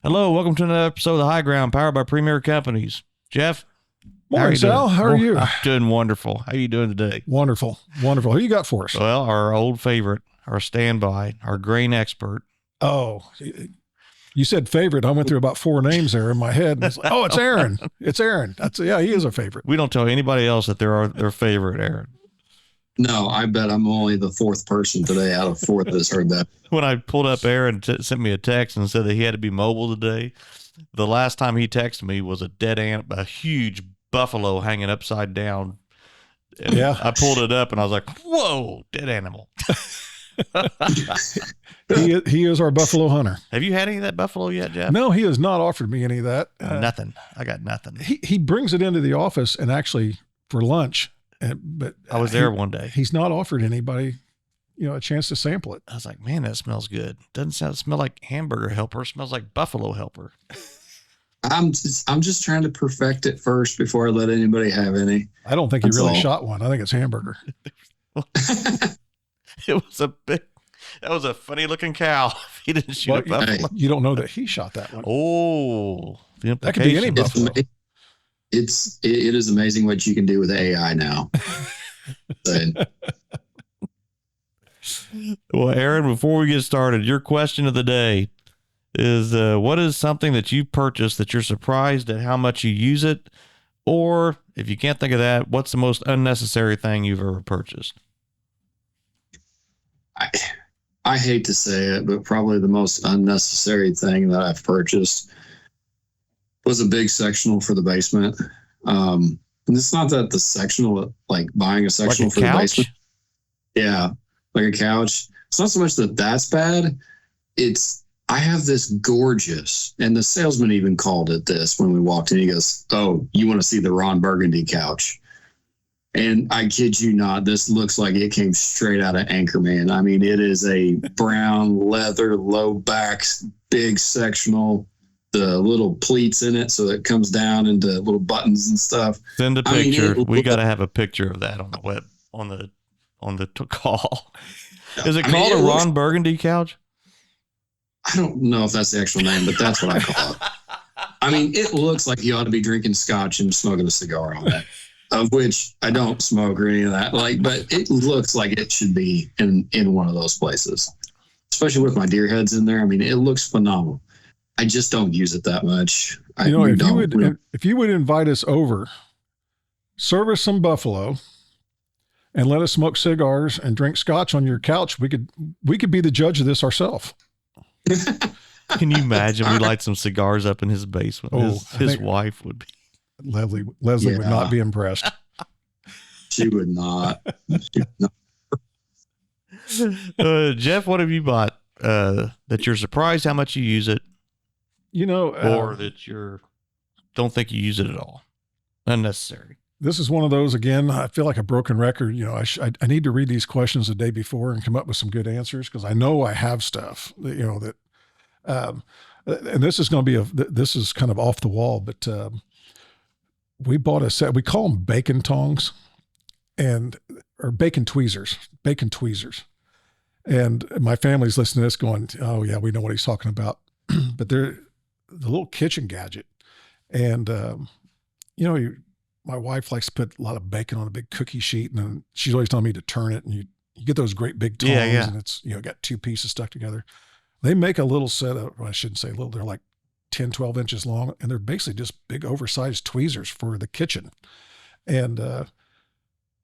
Hello, welcome to another episode of The High Ground, powered by Premier Companies. Jeff? Morning, Sal. How are you? I'm doing wonderful. How are you doing today? Wonderful. Who you got for us? Well, our old favorite, our standby, our grain expert. Oh, you said favorite. I went through about 4 names there in my head. And it's like, oh, it's Aaron. It's Aaron. He is a favorite. We don't tell anybody else that they're their favorite, Aaron. No, I bet I'm only the 4th person today out of 4 that has heard that. When I pulled up, Aaron sent me a text and said that he had to be mobile today. The last time he texted me was a huge buffalo hanging upside down. And yeah. I pulled it up and I was like, whoa, dead animal. He is our buffalo hunter. Have you had any of that buffalo yet, Jeff? No, he has not offered me any of that. Nothing. I got nothing. He brings it into the office and actually for lunch. But I was there one day. He's not offered anybody, a chance to sample it. I was like, man, that smells good. Doesn't smell like hamburger helper. It smells like buffalo helper. I'm just trying to perfect it first before I let anybody have any. I don't think he really shot one. I think it's hamburger. That was a funny looking cow. He didn't shoot a buffalo. You don't know that he shot that one. Oh, that could be any buffalo. It is amazing what you can do with AI now. Well, Aaron, before we get started, your question of the day is, what is something that you purchased that you're surprised at how much you use it? Or if you can't think of that, what's the most unnecessary thing you've ever purchased? I hate to say it, but probably the most unnecessary thing that I've purchased was a big sectional for the basement. And it's not that the sectional, like buying a sectional like a for couch? the basement. Yeah, like a couch. It's not so much that that's bad. I have this gorgeous, and the salesman even called it this when we walked in. He goes, "Oh, you want to see the Ron Burgundy couch?" And I kid you not, this looks like it came straight out of Anchorman. I mean, it is a brown leather, low back, big sectional, the little pleats in it, so that it comes down into little buttons and stuff. Send a picture. We got to have a picture of that on the web, on the call. Is it called a Ron Burgundy couch? I don't know if that's the actual name, but that's what I call it. I mean, it looks like you ought to be drinking scotch and smoking a cigar on it, of which I don't smoke or any of that. But it looks like it should be in one of those places, especially with my deer heads in there. I mean, it looks phenomenal. I just don't use it that much. If you would invite us over, serve us some buffalo, and let us smoke cigars and drink scotch on your couch, we could be the judge of this ourselves. Can you imagine? We light some cigars up in his basement. His wife would be. Leslie would not be impressed. She would not. Jeff, what have you bought that you're surprised how much you use it? Or that you don't think you use it at all? Unnecessary. This is one of those, again, I feel like a broken record. I need to read these questions the day before and come up with some good answers, because I know I have stuff that, and this is going to be this is kind of off the wall, but we bought a set, we call them bacon tongs or bacon tweezers. And my family's listening to this going, oh yeah, we know what he's talking about. But they're the little kitchen gadget. And, my wife likes to put a lot of bacon on a big cookie sheet, and then she's always telling me to turn it, and you get those great big tongs, and it's, got 2 pieces stuck together. They make a little set of, well, I shouldn't say little, they're like 10, 12 inches long, and they're basically just big oversized tweezers for the kitchen. And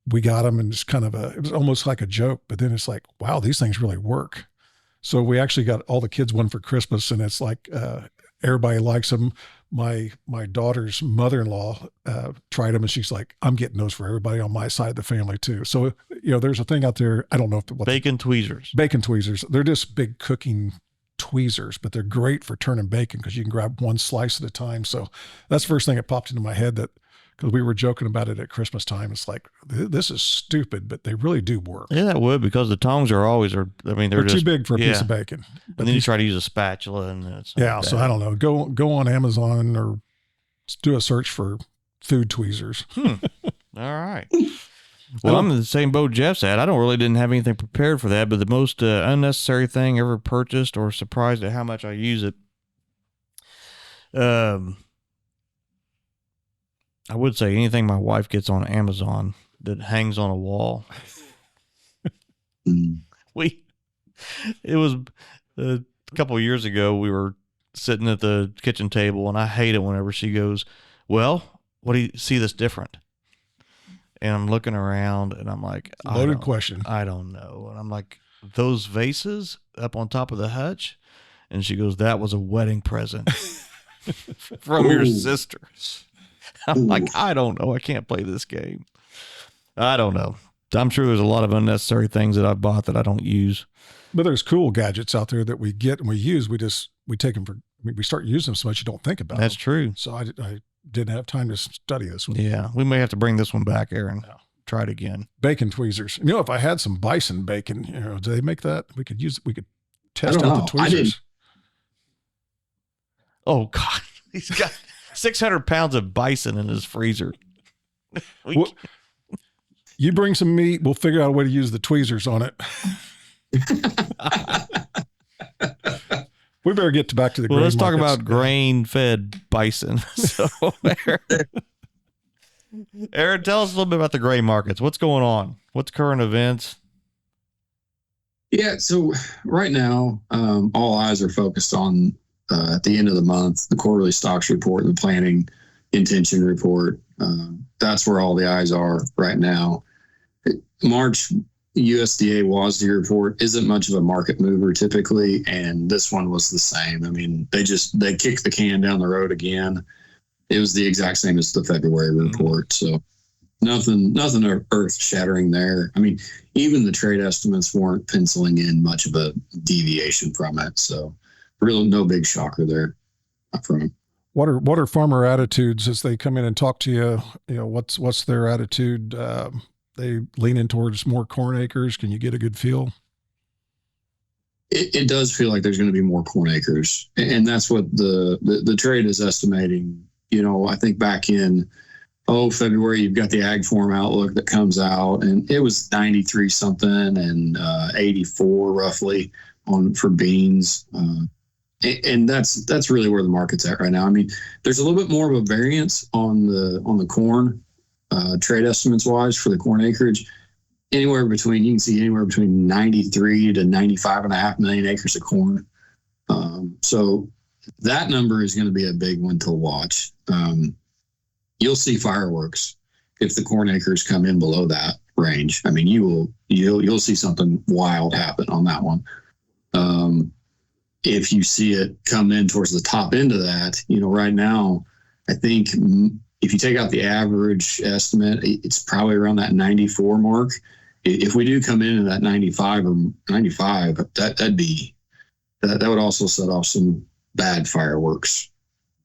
we got them, and it's it was almost like a joke, but then it's like, wow, these things really work. So we actually got all the kids one for Christmas, and it's like, everybody likes them. My daughter's mother-in-law tried them, and she's like, I'm getting those for everybody on my side of the family too. So, there's a thing out there. I don't know if bacon tweezers. Bacon tweezers. They're just big cooking tweezers, but they're great for turning bacon because you can grab one slice at a time. So that's the first thing that popped into my head, that because we were joking about it at Christmas time. It's like, this is stupid, but they really do work. Yeah, that would, because the tongs they're just too big for a piece of bacon. But and then you try to use a spatula, and it's so I don't know. Go on Amazon or do a search for food tweezers. All right. Well, I'm in the same boat Jeff's at. I didn't have anything prepared for that, but the most unnecessary thing ever purchased or surprised at how much I use it I would say anything my wife gets on Amazon that hangs on a wall. It was a couple of years ago, we were sitting at the kitchen table, and I hate it whenever she goes, well, what do you see that's different? And I'm looking around and I'm like, loaded question. I don't know. And I'm like, those vases up on top of the hutch? And she goes, that was a wedding present from your sister. I'm like, I don't know. I can't play this game. I don't know. I'm sure there's a lot of unnecessary things that I've bought that I don't use. But there's cool gadgets out there that we get and we use. We take them we start using them so much you don't think about That's them. true. So I didn't have time to study this one. Yeah. We may have to bring this one back, Aaron. No. Try it again. Bacon tweezers. If I had some bison bacon, do they make that? We could test out the tweezers. Oh God. He's got 600 pounds of bison in his freezer. You bring some meat. We'll figure out a way to use the tweezers on it. We better get back to the grain let's markets. talk about grain-fed bison. So, Aaron, tell us a little bit about the grain markets. What's going on? What's current events? Yeah, so right now, all eyes are focused on at the end of the month, the quarterly stocks report and the planting intention report. That's where all the eyes are right now. March USDA WASDE report isn't much of a market mover typically, and this one was the same. I mean, they kicked the can down the road again. It was the exact same as the February report. So nothing earth shattering there. I mean, even the trade estimates weren't penciling in much of a deviation from it. So really no big shocker there from it. What are farmer attitudes as they come in and talk to you? What's their attitude? They leaning towards more corn acres. Can you get a good feel? It does feel like there's going to be more corn acres, and that's what the trade is estimating. I think back in February, you've got the Ag Forum Outlook that comes out, and it was 93 something and 84 roughly for beans. And that's really where the market's at right now. I mean, there's a little bit more of a variance on the corn trade estimates wise for the corn acreage. You can see anywhere between 93 to 95.5 million acres of corn. So that number is going to be a big one to watch. You'll see fireworks if the corn acres come in below that range. I mean, you'll see something wild happen on that one. If you see it come in towards the top end of that, right now, I think if you take out the average estimate, it's probably around that 94 mark. If we do come in at that 95 or 95, that would also set off some bad fireworks.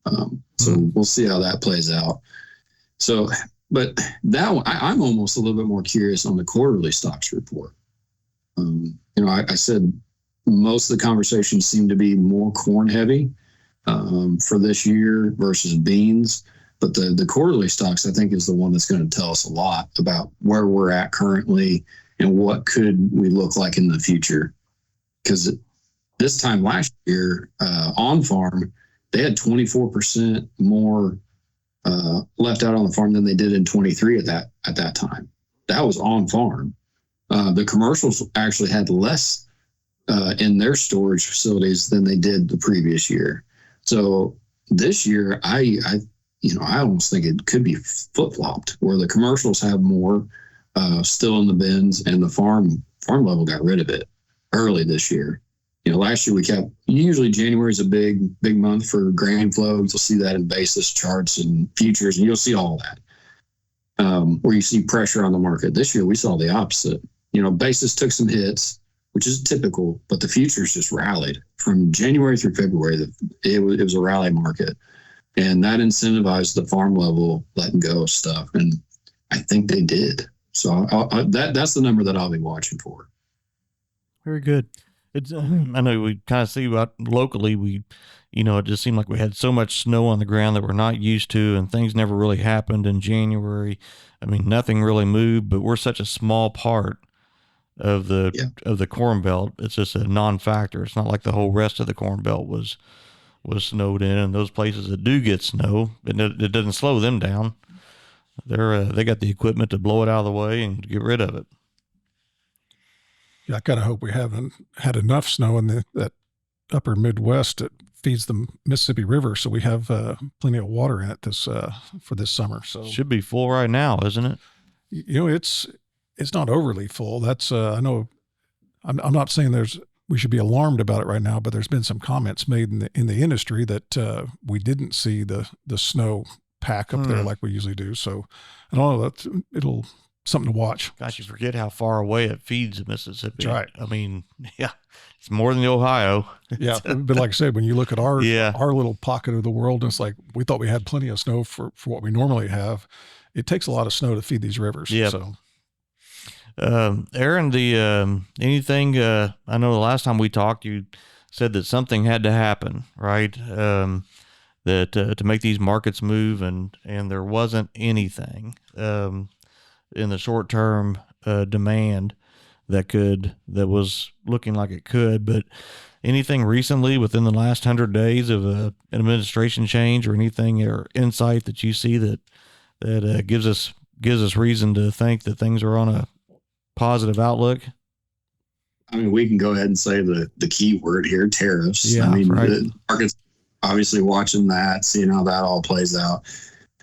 So we'll see how that plays out. So, but that one, I'm almost a little bit more curious on the quarterly stocks report. I said most of the conversations seem to be more corn heavy for this year versus beans. But the quarterly stocks, I think, is the one that's going to tell us a lot about where we're at currently and what could we look like in the future. Because this time last year, on farm, they had 24% more left out on the farm than they did in 23 at that time. That was on farm. The commercials actually had less in their storage facilities than they did the previous year. So this year, I almost think it could be flip-flopped, where the commercials have more still in the bins, and the farm level got rid of it early this year. Last year usually January is a big month for grain flows. You'll see that in basis charts and futures, and you'll see all that where you see pressure on the market. This year we saw the opposite. Basis took some hits, which is typical, but the futures just rallied from January through February. It was a rally market. And that incentivized the farm level letting go of stuff. And I think they did. So that's the number that I'll be watching for. Very good. It's I know we kind of see about locally, it just seemed like we had so much snow on the ground that we're not used to, and things never really happened in January. I mean, nothing really moved, but we're such a small part of the Corn Belt. It's just a non-factor. It's not like the whole rest of the Corn Belt was was snowed in, and those places that do get snow, it doesn't slow them down. They got the equipment to blow it out of the way and get rid of it. Yeah, I kind of hope we haven't had enough snow in that upper Midwest that feeds the Mississippi River, so we have plenty of water in it for this summer. So should be full right now, isn't it? It's not overly full. That's I know. I'm not saying we should be alarmed about it right now, but there's been some comments made in the industry that we didn't see the snow pack up there like we usually do. So I don't know. It'll something to watch. Gosh, you forget how far away it feeds the Mississippi. That's right. I mean, yeah, it's more than the Ohio. Yeah, but like I said, when you look at our little pocket of the world, and it's like we thought we had plenty of snow for what we normally have. It takes a lot of snow to feed these rivers. Yeah. So. Aaron, anything, I know the last time we talked, you said that something had to happen, right? That, to make these markets move, and there wasn't anything, in the short term, demand that was looking like it could, but anything recently within the last 100 days of an administration change or anything or insight that you see that gives us reason to think that things are on a positive outlook? I mean, we can go ahead and say the key word here, tariffs. Yeah, I mean, right. The market's obviously watching that, seeing how that all plays out.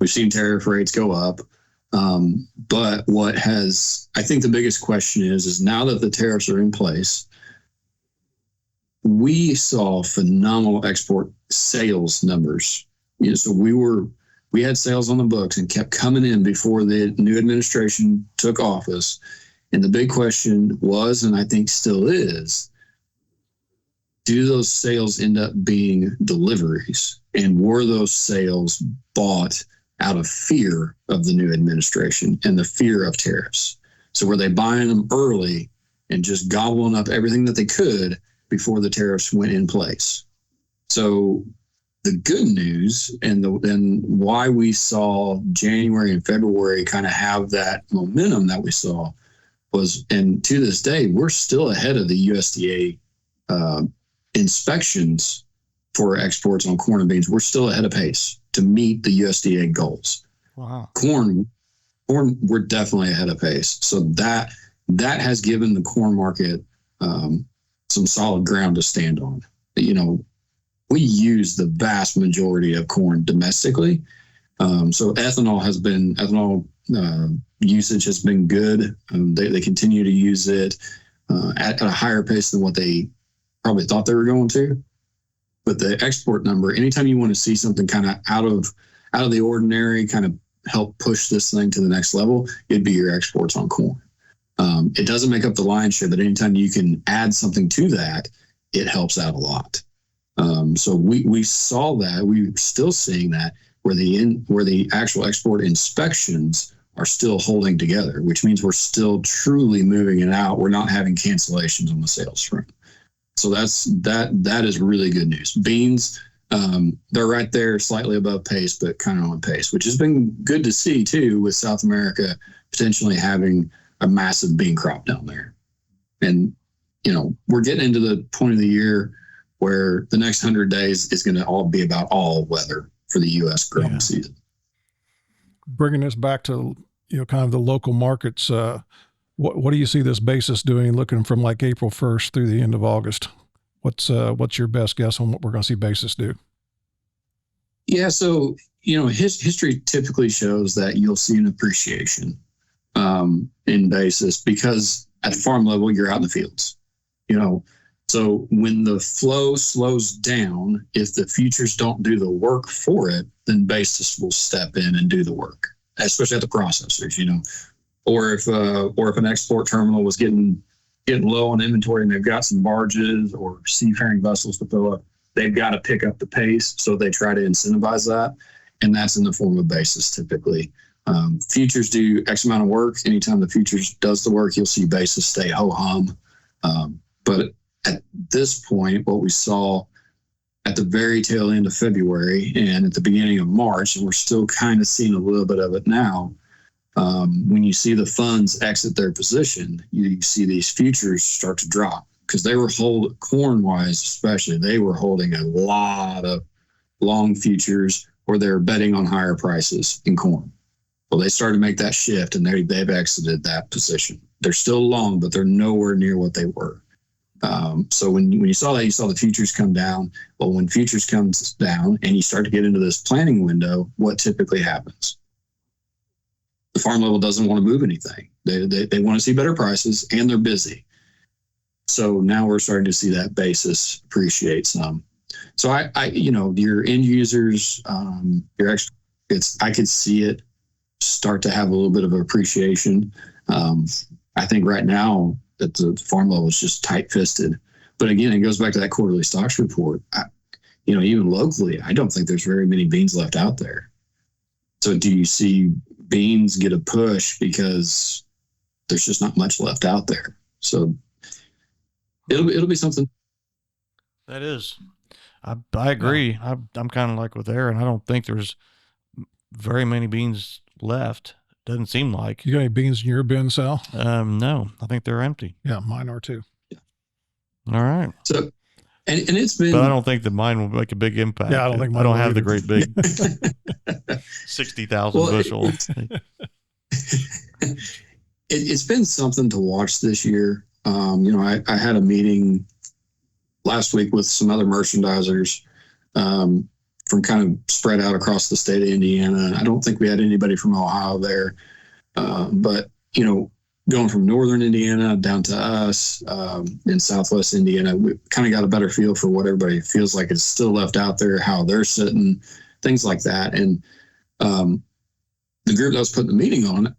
We've seen tariff rates go up. But I think the biggest question is now that the tariffs are in place, we saw phenomenal export sales numbers. So we had sales on the books and kept coming in before the new administration took office. And the big question was, and I think still is, do those sales end up being deliveries? And were those sales bought out of fear of the new administration and the fear of tariffs? So were they buying them early and just gobbling up everything that they could before the tariffs went in place? So the good news and why we saw January and February kind of have that momentum that we saw was, and to this day, we're still ahead of the USDA inspections for exports on corn and beans. We're still ahead of pace to meet the USDA goals. Wow. Corn, we're definitely ahead of pace. So that has given the corn market some solid ground to stand on. We use the vast majority of corn domestically. So ethanol usage has been good. They continue to use it at a higher pace than what they probably thought they were going to. But the export number, anytime you want to see something kind of out of the ordinary, kind of help push this thing to the next level, it'd be your exports on corn. It doesn't make up the lion's share, but anytime you can add something to that, it helps out a lot. So we saw that. We're still seeing that where the actual export inspections are still holding together, which means we're still truly moving it out. We're not having cancellations on the sales front. So that is really good news. Beans, they're right there, slightly above pace, but kind of on pace, which has been good to see too, with South America potentially having a massive bean crop down there. And we're getting into the point of the year where the next 100 days is going to all be about all weather for the U.S. growing season. Bringing us back to kind of the local markets, what do you see this basis doing, looking from like April 1st through the end of August? What's your best guess on what we're going to see basis do? Yeah, so history typically shows that you'll see an appreciation in basis because at the farm level you're out in the fields. So when the flow slows down, if the futures don't do the work for it, then basis will step in and do the work, especially at the processors, or if an export terminal was getting low on inventory and they've got some barges or seafaring vessels to fill up, they've got to pick up the pace. So they try to incentivize that. And that's in the form of basis typically. Futures do X amount of work. Anytime the futures does the work, you'll see basis stay ho-hum. But at this point, what we saw at the very tail end of February and at the beginning of March, and we're still kind of seeing a little bit of it now, when you see the funds exit their position, you see these futures start to drop because they were corn wise, especially, they were holding a lot of long futures, or they're betting on higher prices in corn. Well, they started to make that shift, and they've exited that position. They're still long, but they're nowhere near what they were. So when you saw that, you saw the futures come down. Well, when futures comes down and you start to get into this planning window, what typically happens? The farm level doesn't want to move anything. They want to see better prices, and they're busy. So now we're starting to see that basis appreciate some. So I your end users, your experts, I could see it start to have a little bit of appreciation. I think right now that the farm level is just tight-fisted. But again, it goes back to that quarterly stocks report. Even locally, I don't think there's very many beans left out there. So do you see beans get a push because there's just not much left out there? So it'll be something. That is. I agree. I'm kind of like with Aaron. I don't think there's very many beans left. Doesn't seem like. You got any beans in your bin, Sal? No, I think they're empty. Yeah, mine are too. All right. So, and it's been. But I don't think that mine will make a big impact. Yeah, I don't think mine I don't will have either. the great big 60,000 bushel. It's been something to watch this year. I had a meeting last week with some other merchandisers from kind of spread out across the state of Indiana. I don't think we had anybody from Ohio there. But, going from northern Indiana down to us in southwest Indiana, we kind of got a better feel for what everybody feels like is still left out there, how they're sitting, things like that. And the group that was putting the meeting on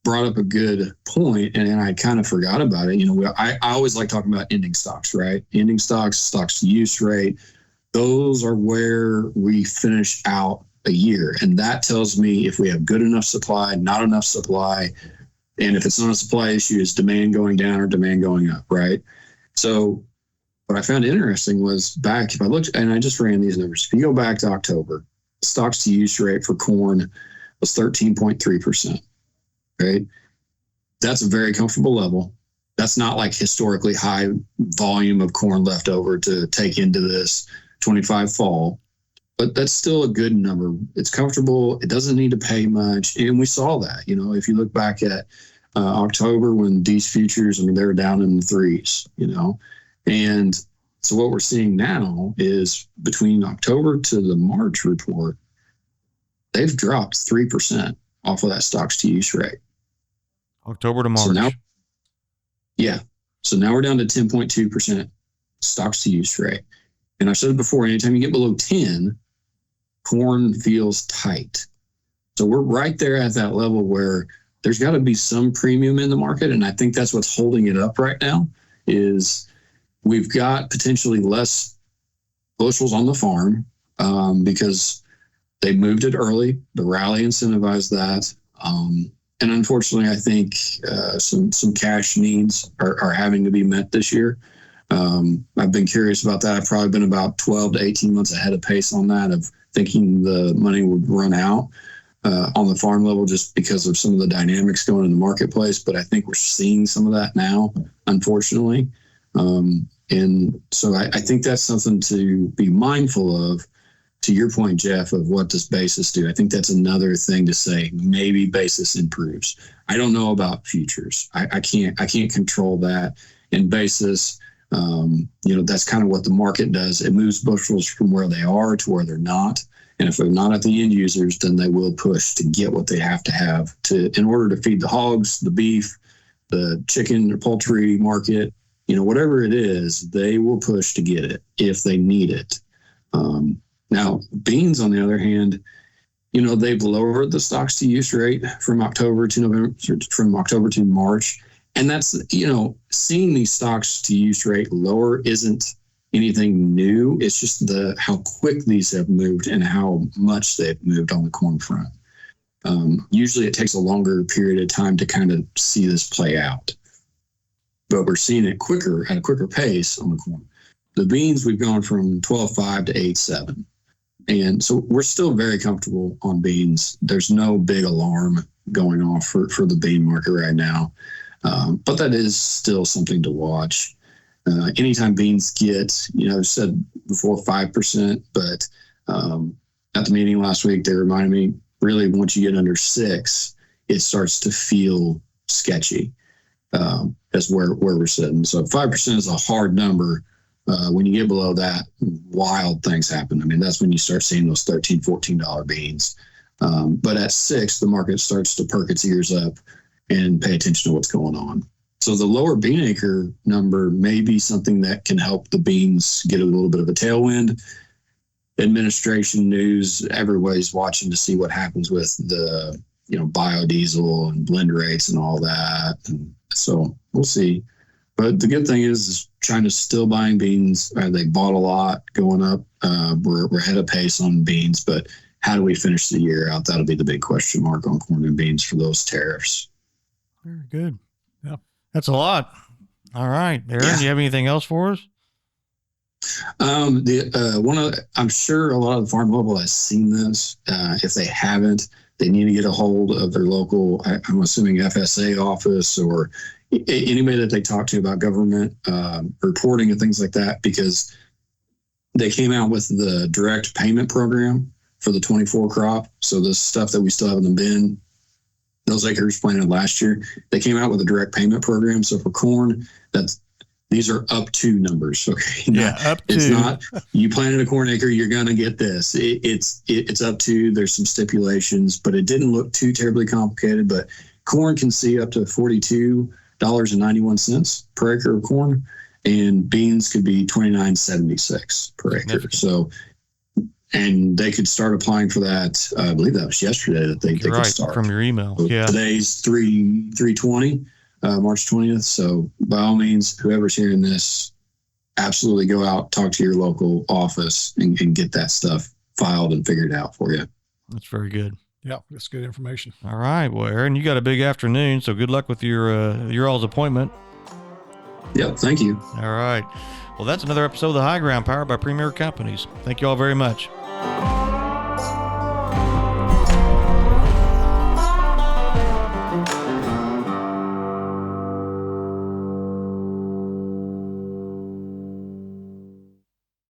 brought up a good point, and I kind of forgot about it. I always like talking about ending stocks, right? Ending stocks to use rate. Those are where we finish out a year. And that tells me if we have good enough supply, not enough supply. And if it's not a supply issue, is demand going down or demand going up, right? So what I found interesting was back, if I looked, and I just ran these numbers. If you go back to October, stocks to use rate for corn was 13.3%, right? That's a very comfortable level. That's not like historically high volume of corn left over to take into this 25 fall, but that's still a good number. It's comfortable. It doesn't need to pay much. And we saw that, if you look back at October when these futures, they were down in the threes, and so what we're seeing now is between October to the March report, they've dropped 3% off of that stocks to use rate. October to March. So now we're down to 10.2% stocks to use rate. And I've said it before, anytime you get below 10, corn feels tight. So we're right there at that level where there's got to be some premium in the market. And I think that's what's holding it up right now is we've got potentially less bushels on the farm because they moved it early. The rally incentivized that. And unfortunately, I think some cash needs are having to be met this year. I've been curious about that. I've probably been about 12 to 18 months ahead of pace on that, of thinking the money would run out on the farm level just because of some of the dynamics going in the marketplace. But I think we're seeing some of that now, unfortunately. And so I think that's something to be mindful of. To your point, Jeff, of what does basis do? I think that's another thing to say. Maybe basis improves. I don't know about futures. I can't control that. And basis, that's kind of what the market does. It moves bushels from where they are to where they're not. And if they're not at the end users, then they will push to get what they have in order to feed the hogs, the beef, the chicken or poultry market, whatever it is, they will push to get it if they need it. Now, beans, on the other hand, they've lowered the stocks to use rate from October to March. And that's, seeing these stocks to use rate lower isn't anything new. It's just how quick these have moved and how much they've moved on the corn front. Usually it takes a longer period of time to kind of see this play out. But we're seeing it at a quicker pace on the corn. The beans, we've gone from 12.5 to 8.7. And so we're still very comfortable on beans. There's no big alarm going off for the bean market right now. But that is still something to watch. Anytime beans get, I've said before 5%, but at the meeting last week, they reminded me, really, once you get under 6, it starts to feel sketchy. That's where we're sitting. So 5% is a hard number. When you get below that, wild things happen. I mean, that's when you start seeing those $13, $14 beans. But at 6, the market starts to perk its ears up and pay attention to what's going on. So the lower bean acre number may be something that can help the beans get a little bit of a tailwind. Administration news, everybody's watching to see what happens with the, biodiesel and blend rates and all that. And so we'll see. But the good thing is China's still buying beans. They bought a lot going up. We're ahead of pace on beans, but how do we finish the year out? That'll be the big question mark on corn and beans for those tariffs. Very good. Yeah, that's a lot. All right, Aaron, do you have anything else for us? I'm sure a lot of the Farm Mobile has seen this. If they haven't, they need to get a hold of their local, I'm assuming FSA office or anybody that they talk to about government reporting and things like that, because they came out with the direct payment program for the 24 crop. So this stuff that we still have in the bin, those acres planted last year, they came out with a direct payment program. So for corn, these are up to numbers. Okay. Up to. It's not, you planted a corn acre, you're going to get this. It's up to, there's some stipulations, but it didn't look too terribly complicated. But corn can see up to $42.91 per acre of corn, and beans could be $29.76 per acre. So, and they could start applying for that. I believe that was yesterday that they could start from your email. So today's 3/20. March 20th. So by all means, whoever's hearing this, absolutely go out, talk to your local office and get that stuff filed and figured out for you. That's very good. Yeah, that's good information. All right. Well, Aaron, you got a big afternoon, so good luck with your all's appointment. Yep. Thank you. All right. Well, that's another episode of The High Ground, powered by Premier Companies. Thank you all very much.